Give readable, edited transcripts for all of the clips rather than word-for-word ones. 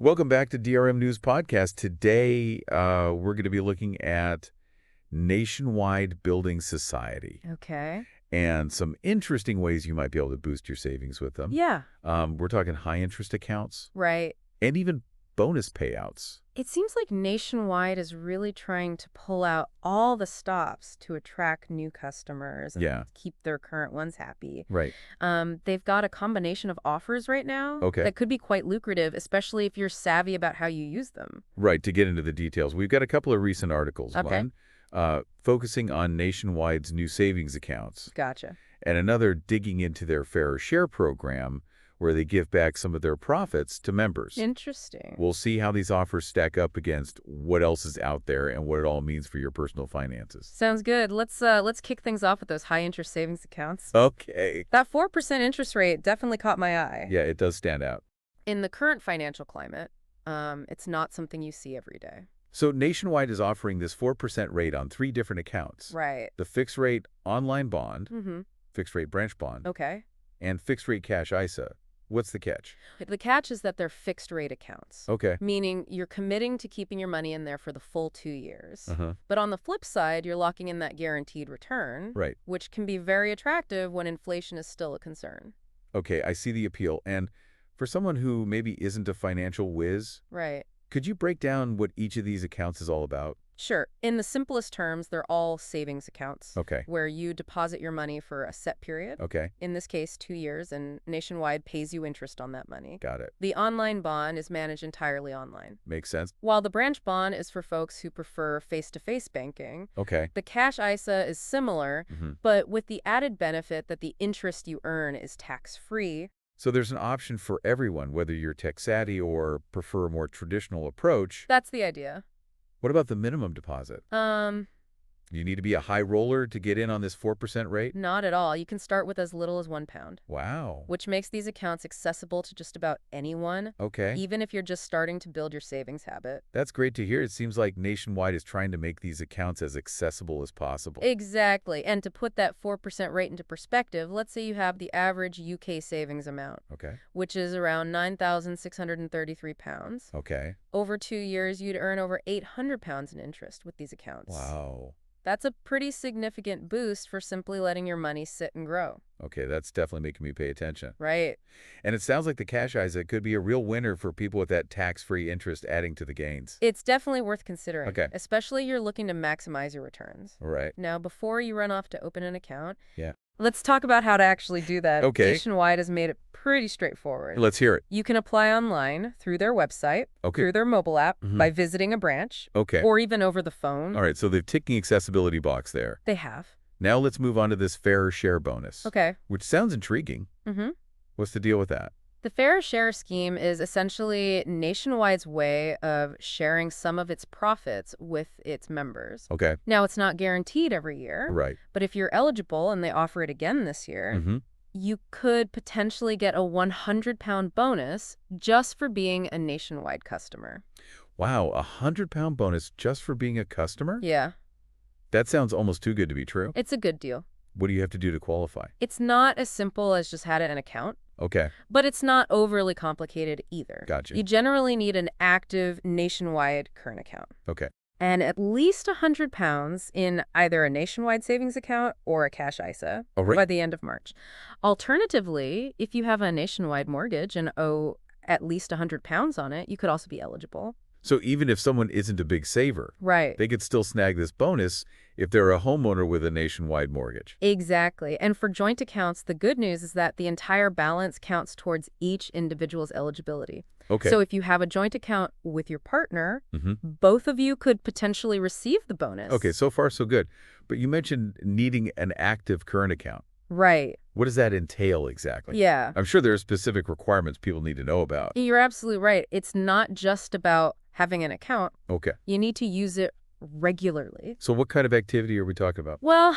Welcome back to DRM News Podcast. Today, we're going to be looking at nationwide building society Okay. and some interesting ways you might be able to boost your savings with them. Yeah. We're talking high interest accounts Right. and even bonus payouts. It seems like Nationwide is really trying to pull out all the stops to attract new customers and Yeah. keep their current ones happy. Right. They've got a combination of offers right now Okay. that could be quite lucrative, especially if you're savvy about how you use them. Right. To get into the details, we've got a couple of recent articles. Okay. One, focusing on Nationwide's new savings accounts, Gotcha. and another digging into their Fair Share program, where they give back some of their profits to members. Interesting. We'll see how these offers stack up against what else is out there and what it all means for your personal finances. Sounds good. Let's kick things off with those high interest savings accounts. Okay. That 4% interest rate definitely caught my eye. Yeah, it does stand out. In the current financial climate, it's not something you see every day. So Nationwide is offering this 4% rate on 3 different accounts. Right. The fixed rate online bond, Mm-hmm. fixed rate branch bond, Okay. and fixed rate cash ISA. What's the catch? The catch is that they're fixed rate accounts, Okay. meaning you're committing to keeping your money in there for the full 2 years. Uh-huh. But on the flip side, you're locking in that guaranteed return, Right. which can be very attractive when inflation is still a concern. Okay, I see the appeal. And for someone who maybe isn't a financial whiz, Right. could you break down what each of these accounts is all about? Sure. In the simplest terms, they're all savings accounts Okay. where you deposit your money for a set period. Okay. In this case, 2 years, and Nationwide pays you interest on that money. Got it. The online bond is managed entirely online. Makes sense. While the branch bond is for folks who prefer face-to-face banking, Okay. the cash ISA is similar, Mm-hmm. but with the added benefit that the interest you earn is tax-free. So there's an option for everyone, whether you're tech savvy or prefer a more traditional approach. That's the idea. What about the minimum deposit? You need to be a high roller to get in on this 4% rate? Not at all. You can start with as little as £1, Wow. which makes these accounts accessible to just about anyone, Okay. even if you're just starting to build your savings habit. That's great to hear. It seems like Nationwide is trying to make these accounts as accessible as possible. Exactly. And to put that 4% rate into perspective, let's say you have the average UK savings amount, Okay. which is around £9,633. Okay. Over 2 years, you'd earn over £800 in interest with these accounts. Wow. That's a pretty significant boost for simply letting your money sit and grow. Okay, that's definitely making me pay attention. Right. And it sounds like the cash ISA could be a real winner for people with that tax-free interest adding to the gains. It's definitely worth considering, Okay. especially you're looking to maximize your returns. All right. Now, before you run off to open an account, Yeah. let's talk about how to actually do that. Okay. Nationwide has made it pretty straightforward. Let's hear it. You can apply online through their website, Okay. through their mobile app, Mhm. by visiting a branch, Okay. or even over the phone. All right, so they've ticked the accessibility box there. They have. Now let's move on to this Fair Share bonus. Okay. Which sounds intriguing. Mm-hmm. What's the deal with that? The Fair Share scheme is essentially Nationwide's way of sharing some of its profits with its members. Okay. Now, it's not guaranteed every year, Right. but if you're eligible and they offer it again this year, Mm-hmm. you could potentially get a £100 bonus just for being a Nationwide customer. Wow, a £100 bonus just for being a customer? Yeah, That sounds almost too good to be true. it's a good deal. What do you have to do to qualify? It's not as simple as just had an account, Okay. but it's not overly complicated either. Gotcha. You generally need an active Nationwide current account Okay. and at least £100 in either a Nationwide savings account or a cash ISA All right. by the end of March. Alternatively, if you have a Nationwide mortgage and owe at least £100 on it, you could also be eligible. So even if someone isn't a big saver, Right. they could still snag this bonus if they're a homeowner with a Nationwide mortgage. Exactly. And for joint accounts, the good news is that the entire balance counts towards each individual's eligibility. Okay. So if you have a joint account with your partner, Mm-hmm. both of you could potentially receive the bonus. Okay, so far so good. But you mentioned needing an active current account. Right. What does that entail exactly? Yeah. I'm sure there are specific requirements people need to know about. You're absolutely right. It's not just about having an account. Okay. You need to use it regularly. So what kind of activity are we talking about? Well,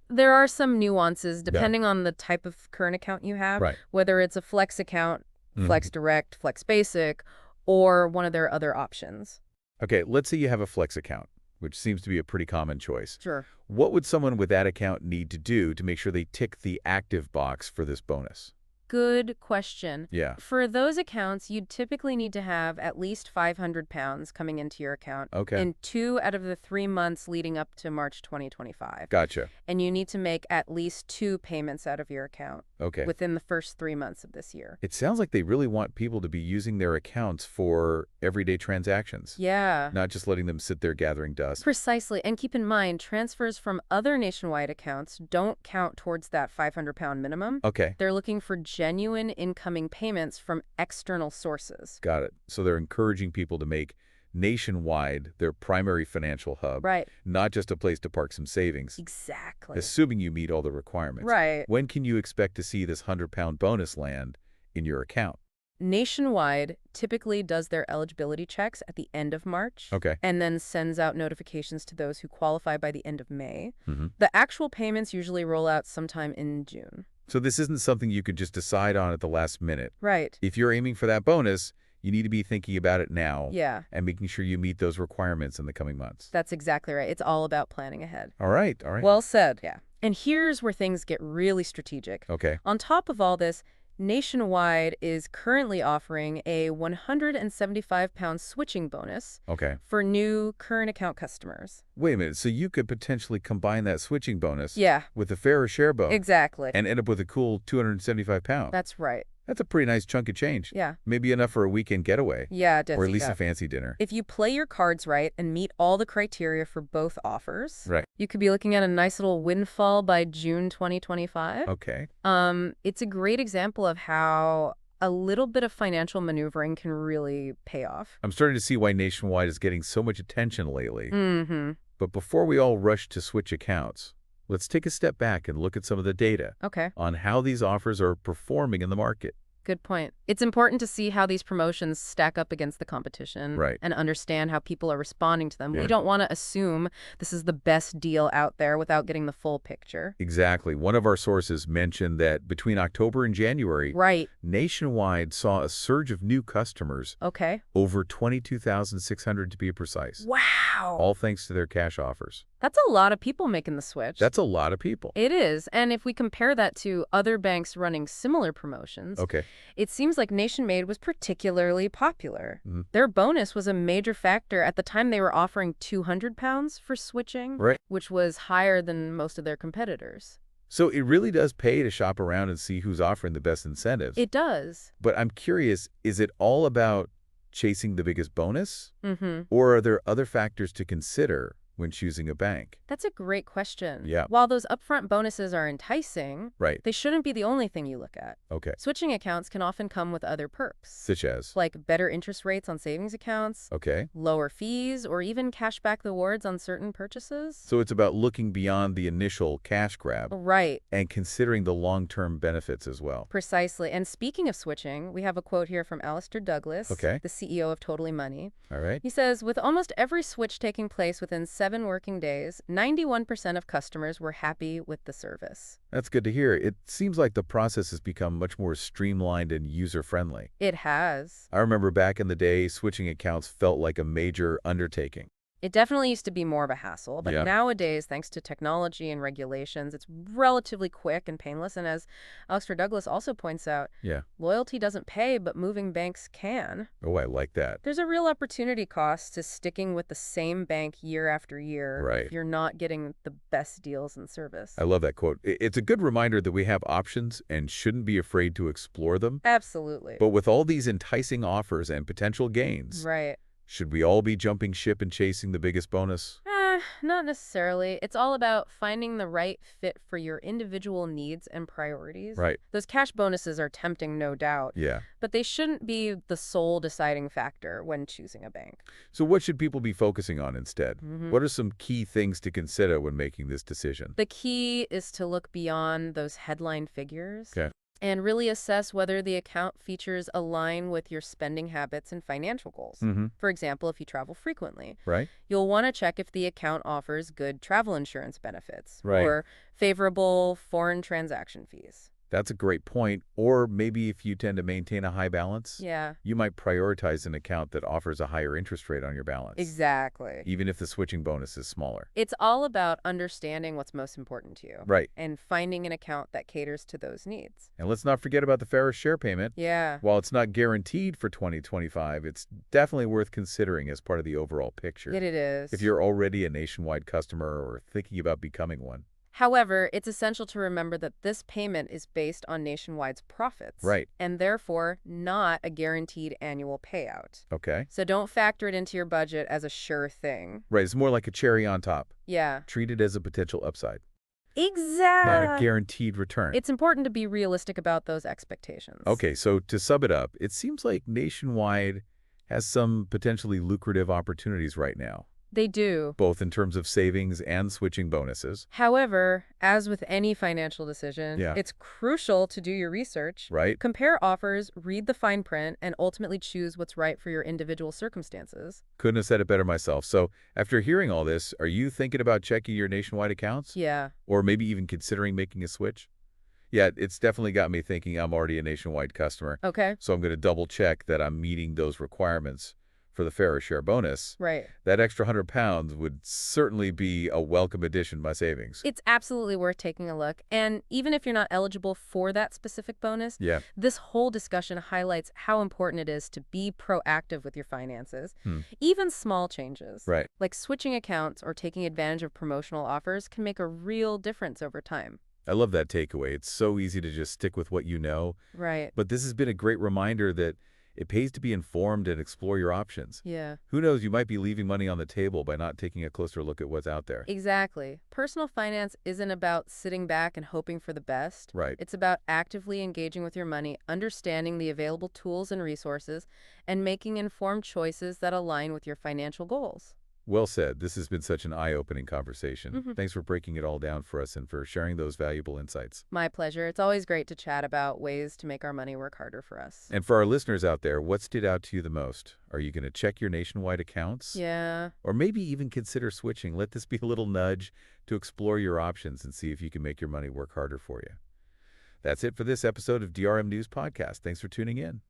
there are some nuances depending on the type of current account you have, Right. whether it's a Flex account, Mhm. Flex Direct, Flex Basic, or one of their other options. Okay, let's say you have a Flex account, which seems to be a pretty common choice. Sure. What would someone with that account need to do to make sure they tick the active box for this bonus? Good question. Yeah. For those accounts, you'd typically need to have at least £500 coming into your account Okay. in 2 out of the 3 months leading up to March 2025. Gotcha. And you need to make at least 2 payments out of your account Okay. within the first 3 months of this year. It sounds like they really want people to be using their accounts for everyday transactions, Yeah. not just letting them sit there gathering dust. Precisely. And keep in mind, transfers from other Nationwide accounts don't count towards that £500 minimum. Okay. They're looking for genuine incoming payments from external sources. Got it. So they're encouraging people to make Nationwide their primary financial hub, Right. not just a place to park some savings, Exactly. assuming you meet all the requirements. Right. When can you expect to see this £100 bonus land in your account? Nationwide typically does their eligibility checks at the end of March. Okay. And then sends out notifications to those who qualify by the end of May. Mm-hmm. The actual payments usually roll out sometime in June. So this isn't something you could just decide on at the last minute. Right. If you're aiming for that bonus, you need to be thinking about it now. Yeah. And making sure you meet those requirements in the coming months. That's exactly right. It's all about planning ahead. All right. All right. Well said. Yeah. And here's where things get really strategic. Okay. On top of all this, Nationwide is currently offering a £175 switching bonus Okay. for new current account customers. Wait a minute. So you could potentially combine that switching bonus Yeah, with a fairer share bonus exactly. and end up with a cool £275. That's right. That's a pretty nice chunk of change. Yeah. Maybe enough for a weekend getaway. Yeah, it Or at least yeah. a fancy dinner. If you play your cards right and meet all the criteria for both offers, Right. you could be looking at a nice little windfall by June 2025. Okay. It's a great example of how a little bit of financial maneuvering can really pay off. I'm starting to see why Nationwide is getting so much attention lately. Mm-hmm. But before we all rush to switch accounts, let's take a step back and look at some of the data Okay. on how these offers are performing in the market. Good point. It's important to see how these promotions stack up against the competition Right. and understand how people are responding to them. Yeah. We don't want to assume this is the best deal out there without getting the full picture. Exactly. One of our sources mentioned that between October and January, Right. Nationwide saw a surge of new customers, Okay. over 22,600 to be precise, Wow. all thanks to their cash offers. That's a lot of people making the switch. That's a lot of people. It is. And if we compare that to other banks running similar promotions, Okay. it seems like NationMade was particularly popular. Mhm. Their bonus was a major factor. At the time, they were offering £200 for switching, Right. which was higher than most of their competitors. So it really does pay to shop around and see who's offering the best incentives. It does. But I'm curious, is it all about chasing the biggest bonus? Mm-hmm. Or are there other factors to consider when choosing a bank? That's a great question. Yeah. While those upfront bonuses are enticing, Right. they shouldn't be the only thing you look at. Okay. Switching accounts can often come with other perks, Such as? like better interest rates on savings accounts, Okay. lower fees, or even cashback rewards on certain purchases. So it's about looking beyond the initial cash grab Right. and considering the long-term benefits as well. Precisely. And speaking of switching, we have a quote here from Alistair Douglas, Okay. the CEO of Totally Money. All right. He says, with almost every switch taking place within 7 working days, 91% of customers were happy with the service. That's good to hear. It seems like the process has become much more streamlined and user-friendly. It has. I remember back in the day, switching accounts felt like a major undertaking. It definitely used to be more of a hassle, but Yeah. nowadays, thanks to technology and regulations, it's relatively quick and painless. And as Alistair Douglas also points out, Yeah. loyalty doesn't pay, but moving banks can. Oh, I like that. There's a real opportunity cost to sticking with the same bank year after year Right. if you're not getting the best deals and service. I love that quote. It's a good reminder that we have options and shouldn't be afraid to explore them. Absolutely. But with all these enticing offers and potential gains, Right. should we all be jumping ship and chasing the biggest bonus? Not necessarily. It's all about finding the right fit for your individual needs and priorities. Right. Those cash bonuses are tempting, no doubt, Yeah. but they shouldn't be the sole deciding factor when choosing a bank. So what should people be focusing on instead? Mhm. What are some key things to consider when making this decision? The key is to look beyond those headline figures. Okay. And really assess whether the account features align with your spending habits and financial goals. Mm-hmm. For example, if you travel frequently, Right? you'll want to check if the account offers good travel insurance benefits Right. or favorable foreign transaction fees. That's a great point. Or maybe if you tend to maintain a high balance, Yeah, you might prioritize an account that offers a higher interest rate on your balance, exactly. even if the switching bonus is smaller. It's all about understanding what's most important to you Right. and finding an account that caters to those needs. And let's not forget about the Ferris share payment. Yeah, While it's not guaranteed for 2025, it's definitely worth considering as part of the overall picture, it if is. you're already a Nationwide customer or thinking about becoming one. However, it's essential to remember that this payment is based on Nationwide's profits Right. and therefore not a guaranteed annual payout. Okay. So don't factor it into your budget as a sure thing. Right. It's more like a cherry on top. Yeah. Treat it as a potential upside, not a Exactly. guaranteed return. It's important to be realistic about those expectations. Okay, so to sum it up, it seems like Nationwide has some potentially lucrative opportunities right now, They do. both in terms of savings and switching bonuses. However, as with any financial decision, Yeah. it's crucial to do your research, Right? compare offers, read the fine print, and ultimately choose what's right for your individual circumstances. Couldn't have said it better myself. So after hearing all this, are you thinking about checking your Nationwide accounts? Yeah. Or maybe even considering making a switch? Yeah, it's definitely got me thinking I'm already a Nationwide customer. Okay. So I'm going to double check that I'm meeting those requirements for the Fair Share bonus. Right. That extra £100 would certainly be a welcome addition to my savings. It's absolutely worth taking a look. And even if you're not eligible for that specific bonus, Yeah. this whole discussion highlights how important it is to be proactive with your finances. Hmm. Even small changes, Right. like switching accounts or taking advantage of promotional offers, can make a real difference over time. I love that takeaway. It's so easy to just stick with what you know. Right. But this has been a great reminder that it pays to be informed and explore your options. Yeah. Who knows, you might be leaving money on the table by not taking a closer look at what's out there. Exactly. Personal finance isn't about sitting back and hoping for the best. Right. It's about actively engaging with your money, understanding the available tools and resources, and making informed choices that align with your financial goals. Well said. This has been such an eye-opening conversation. Mhm. Thanks for breaking it all down for us and for sharing those valuable insights. My pleasure. It's always great to chat about ways to make our money work harder for us. And for our listeners out there, what stood out to you the most? Are you going to check your Nationwide accounts? Yeah. Or maybe even consider switching. Let this be a little nudge to explore your options and see if you can make your money work harder for you. That's it for this episode of DRM News Podcast. Thanks for tuning in.